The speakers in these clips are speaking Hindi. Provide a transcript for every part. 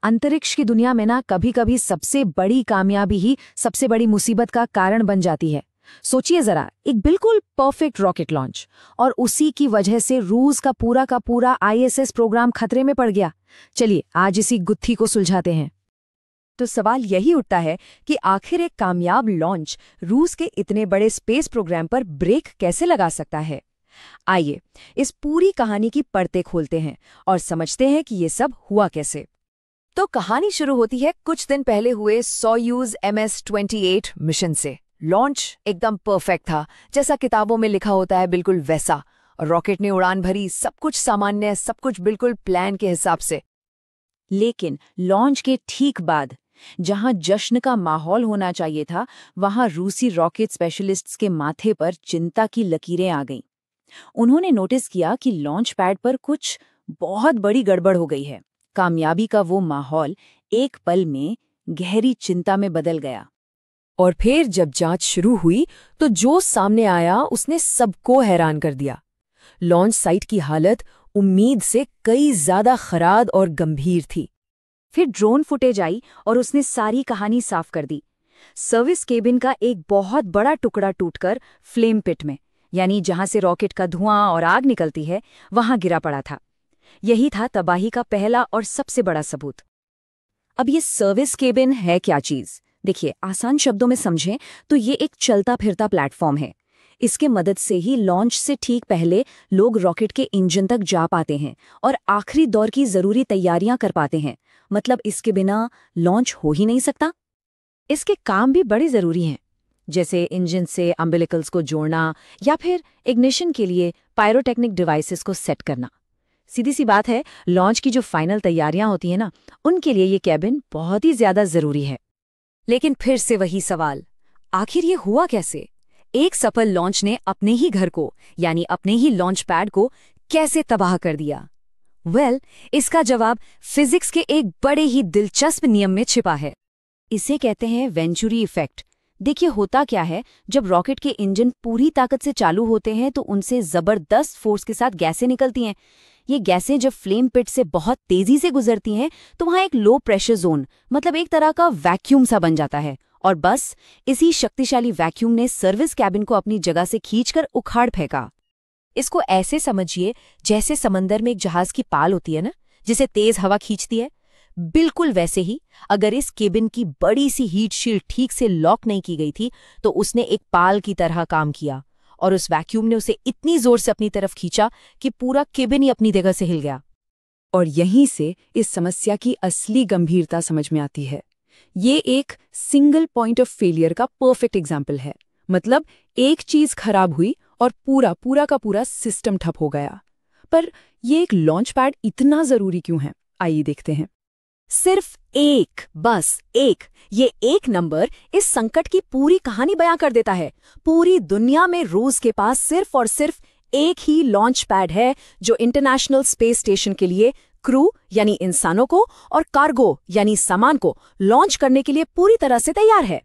अंतरिक्ष की दुनिया में ना कभी कभी सबसे बड़ी कामयाबी ही सबसे बड़ी मुसीबत का कारण बन जाती है। सोचिए जरा, एक बिल्कुल परफेक्ट रॉकेट लॉन्च और उसी की वजह से रूस का पूरा आईएसएस प्रोग्राम खतरे में पड़ गया। चलिए आज इसी गुत्थी को सुलझाते हैं। तो सवाल यही उठता है कि आखिर एक कामयाब लॉन्च रूस के इतने बड़े स्पेस प्रोग्राम पर ब्रेक कैसे लगा सकता है। आइए इस पूरी कहानी की परतें खोलते हैं और समझते हैं कि ये सब हुआ कैसे। तो कहानी शुरू होती है कुछ दिन पहले हुए सोयूज MS-28 मिशन से। लॉन्च एकदम परफेक्ट था, जैसा किताबों में लिखा होता है बिल्कुल वैसा। और रॉकेट ने उड़ान भरी, सब कुछ सामान्य, सब कुछ बिल्कुल प्लान के हिसाब से। लेकिन लॉन्च के ठीक बाद जहां जश्न का माहौल होना चाहिए था, वहां रूसी रॉकेट स्पेशलिस्ट्स के माथे पर चिंता की लकीरें आ गईं। उन्होंने नोटिस किया कि लॉन्च पैड पर कुछ बहुत बड़ी गड़बड़ हो गई है। कामयाबी का वो माहौल एक पल में गहरी चिंता में बदल गया। और फिर जब जांच शुरू हुई तो जो सामने आया उसने सबको हैरान कर दिया। लॉन्च साइट की हालत उम्मीद से कई ज्यादा खराब और गंभीर थी। फिर ड्रोन फुटेज आई और उसने सारी कहानी साफ कर दी। सर्विस केबिन का एक बहुत बड़ा टुकड़ा टूटकर फ्लेम पिट में, यानी जहां से रॉकेट का धुआं और आग निकलती है, वहां गिरा पड़ा था। यही था तबाही का पहला और सबसे बड़ा सबूत। अब ये सर्विस केबिन है क्या चीज? देखिए, आसान शब्दों में समझें तो ये एक चलता फिरता प्लेटफॉर्म है। इसके मदद से ही लॉन्च से ठीक पहले लोग रॉकेट के इंजन तक जा पाते हैं और आखिरी दौर की जरूरी तैयारियां कर पाते हैं। मतलब इसके बिना लॉन्च हो ही नहीं सकता। इसके काम भी बड़े जरूरी हैं, जैसे इंजन से अम्बिलिकल्स को जोड़ना या फिर इग्निशन के लिए पायरोटेक्निक डिवाइसेस को सेट करना। सीधी सी बात है, लॉन्च की जो फाइनल तैयारियां होती हैं ना, उनके लिए ये कैबिन बहुत ही ज्यादा जरूरी है। लेकिन फिर से वही सवाल, आखिर ये हुआ कैसे? एक सफल लॉन्च ने अपने ही घर को, यानी अपने ही लॉन्च पैड को कैसे तबाह कर दिया? इसका जवाब फिजिक्स के एक बड़े ही दिलचस्प नियम में छिपा है। इसे कहते हैं वेंचुरी इफेक्ट। देखिए, होता क्या है, जब रॉकेट के इंजन पूरी ताकत से चालू होते हैं तो उनसे जबरदस्त फोर्स के साथ गैसें निकलती हैं। ये गैसें जब फ्लेम पिट से बहुत तेजी से गुजरती हैं तो वहां एक लो प्रेशर जोन, मतलब एक तरह का वैक्यूम सा बन जाता है। और बस इसी शक्तिशाली वैक्यूम ने सर्विस कैबिन को अपनी जगह से खींचकर उखाड़ फेंका। इसको ऐसे समझिए जैसे समंदर में एक जहाज की पाल होती है ना, जिसे तेज हवा खींचती है। बिल्कुल वैसे ही अगर इस केबिन की बड़ी सी हीट शील्ड ठीक से लॉक नहीं की गई थी तो उसने एक पाल की तरह काम किया और उस वैक्यूम ने उसे इतनी जोर से अपनी तरफ खींचा कि पूरा केबिन ही अपनी जगह से हिल गया। और यहीं से इस समस्या की असली गंभीरता समझ में आती है। ये एक सिंगल पॉइंट ऑफ फेलियर का परफेक्ट एग्जाम्पल है। मतलब एक चीज खराब हुई और पूरा का पूरा सिस्टम ठप हो गया। पर ये एक लॉन्च पैड इतना जरूरी क्यों है? आइए देखते हैं। सिर्फ एक, बस एक, ये एक नंबर इस संकट की पूरी कहानी बयां कर देता है। पूरी दुनिया में रूस के पास सिर्फ और सिर्फ एक ही लॉन्च पैड है जो इंटरनेशनल स्पेस स्टेशन के लिए क्रू यानी इंसानों को और कार्गो यानी सामान को लॉन्च करने के लिए पूरी तरह से तैयार है।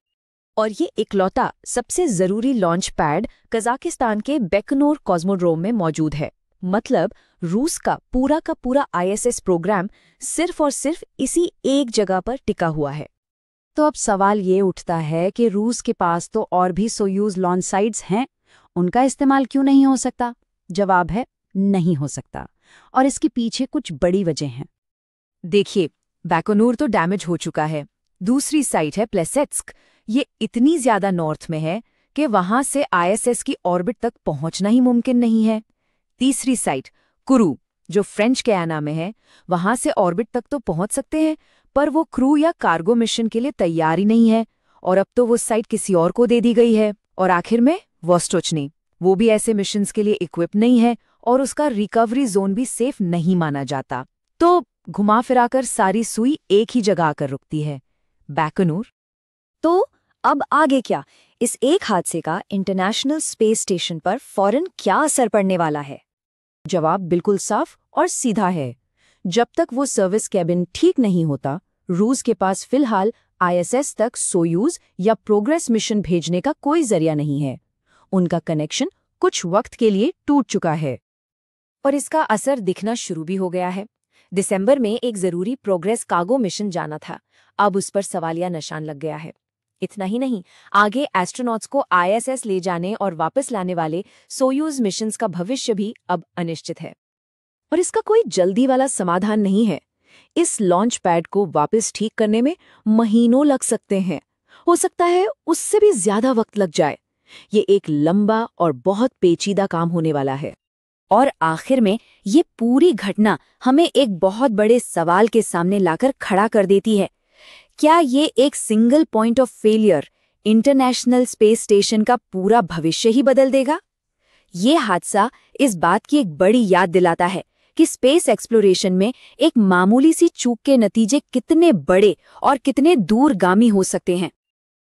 और ये इकलौता सबसे जरूरी लॉन्च पैड कजाकिस्तान के बैकनूर कॉस्मोड्रोम में मौजूद है। मतलब रूस का पूरा आईएसएस प्रोग्राम सिर्फ और सिर्फ इसी एक जगह पर टिका हुआ है। तो अब सवाल ये उठता है कि रूस के पास तो और भी सोयूज लॉन्च साइट्स हैं, उनका इस्तेमाल क्यों नहीं हो सकता? जवाब है, नहीं हो सकता। और इसके पीछे कुछ बड़ी वजह हैं। देखिए, बैकोनूर तो डैमेज हो चुका है। दूसरी साइट है प्लेसेट्स्क। ये इतनी ज्यादा नॉर्थ में है कि वहां से आईएसएस की ऑर्बिट तक पहुंचना ही मुमकिन नहीं है। तीसरी साइट कुरू, जो फ्रेंच गयाना में है, वहां से ऑर्बिट तक तो पहुंच सकते हैं, पर वो क्रू या कार्गो मिशन के लिए तैयार ही नहीं है। और अब तो वो साइट किसी और को दे दी गई है। और आखिर में वोस्टोचनी, वो भी ऐसे मिशंस के लिए इक्विप नहीं है और उसका रिकवरी जोन भी सेफ नहीं माना जाता। तो घुमा फिराकर सारी सुई एक ही जगह आकर रुकती है, बैकोनूर। तो अब आगे क्या? इस एक हादसे का इंटरनेशनल स्पेस स्टेशन पर फौरन क्या असर पड़ने वाला है? जवाब बिल्कुल साफ और सीधा है। जब तक वो सर्विस कैबिन ठीक नहीं होता, रूस के पास फिलहाल आईएसएस तक सोयूज या प्रोग्रेस मिशन भेजने का कोई जरिया नहीं है। उनका कनेक्शन कुछ वक्त के लिए टूट चुका है। और इसका असर दिखना शुरू भी हो गया है। दिसंबर में एक जरूरी प्रोग्रेस कार्गो मिशन जाना था, अब उस पर सवालिया निशान लग गया है। इतना ही नहीं, आगे एस्ट्रोनॉट्स को आईएसएस ले जाने और वापस लाने वाले सोयूज मिशंस का भविष्य भी अब अनिश्चित है। और इसका कोई जल्दी वाला समाधान नहीं है। इस लॉन्च पैड को वापस ठीक करने में महीनों लग सकते हैं, हो सकता है उससे भी ज्यादा वक्त लग जाए। ये एक लंबा और बहुत पेचीदा काम होने वाला है। और आखिर में ये पूरी घटना हमें एक बहुत बड़े सवाल के सामने लाकर खड़ा कर देती है। क्या ये एक single point of failure international space station का पूरा भविष्य ही बदल देगा? ये हादसा इस बात की एक बड़ी याद दिलाता है कि स्पेस एक्सप्लोरेशन में एक मामूली सी चूक के नतीजे कितने बड़े और कितने दूरगामी हो सकते हैं।